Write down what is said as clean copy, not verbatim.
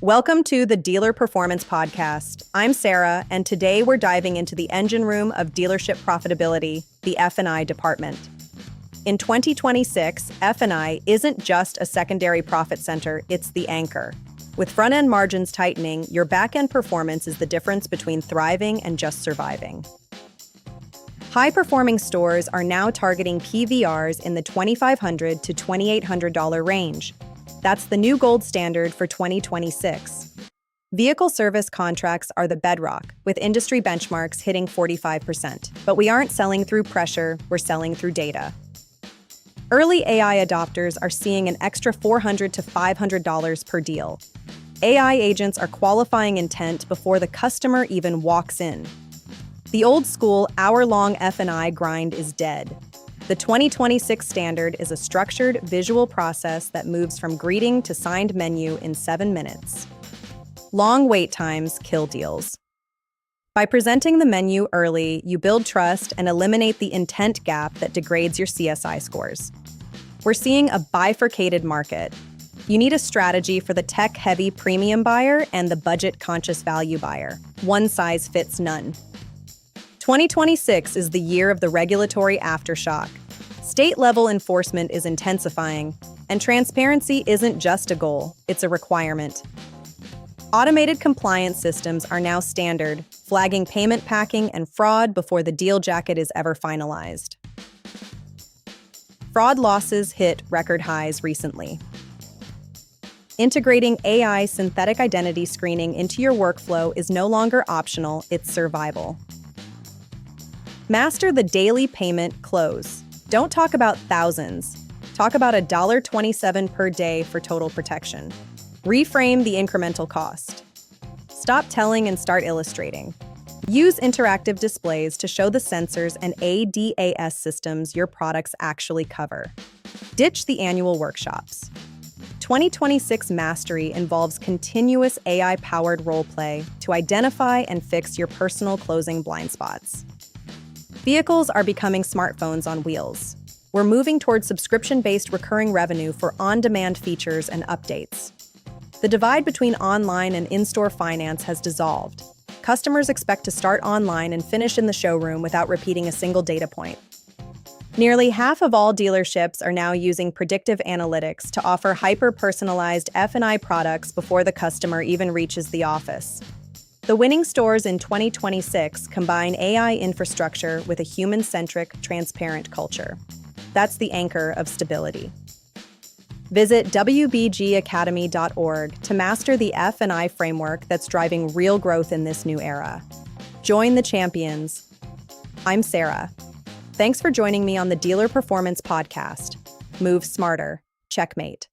Welcome to the Dealer Performance Podcast. I'm Sarah, and today we're diving into the engine room of dealership profitability, the F&I department. In 2026, F&I isn't just a secondary profit center, it's the anchor. With front-end margins tightening, your back-end performance is the difference between thriving and just surviving. High-performing stores are now targeting PVRs in the $2,500 to $2,800 range. That's the new gold standard for 2026. Vehicle service contracts are the bedrock, with industry benchmarks hitting 45%. But we aren't selling through pressure, we're selling through data. Early AI adopters are seeing an extra $400 to $500 per deal. AI agents are qualifying intent before the customer even walks in. The old-school, hour-long F&I grind is dead. The 2026 standard is a structured, visual process that moves from greeting to signed menu in 7 minutes. Long wait times kill deals. By presenting the menu early, you build trust and eliminate the intent gap that degrades your CSI scores. We're seeing a bifurcated market. You need a strategy for the tech-heavy premium buyer and the budget-conscious value buyer. One size fits none. 2026 is the year of the regulatory aftershock. State-level enforcement is intensifying, and transparency isn't just a goal, it's a requirement. Automated compliance systems are now standard, flagging payment packing and fraud before the deal jacket is ever finalized. Fraud losses hit record highs recently. Integrating AI synthetic identity screening into your workflow is no longer optional, it's survival. Master the daily payment close. Don't talk about thousands. Talk about $1.27 per day for total protection. Reframe the incremental cost. Stop telling and start illustrating. Use interactive displays to show the sensors and ADAS systems your products actually cover. Ditch the annual workshops. 2026 Mastery involves continuous AI-powered role-play to identify and fix your personal closing blind spots. Vehicles are becoming smartphones on wheels. We're moving towards subscription-based recurring revenue for on-demand features and updates. The divide between online and in-store finance has dissolved. Customers expect to start online and finish in the showroom without repeating a single data point. Nearly half of all dealerships are now using predictive analytics to offer hyper-personalized F&I products before the customer even reaches the office. The winning stores in 2026 combine AI infrastructure with a human-centric, transparent culture. That's the anchor of stability. Visit wbgacademy.org to master the F&I framework that's driving real growth in this new era. Join the champions. I'm Sarah. Thanks for joining me on the Dealer Performance Podcast. Move smarter. Checkmate.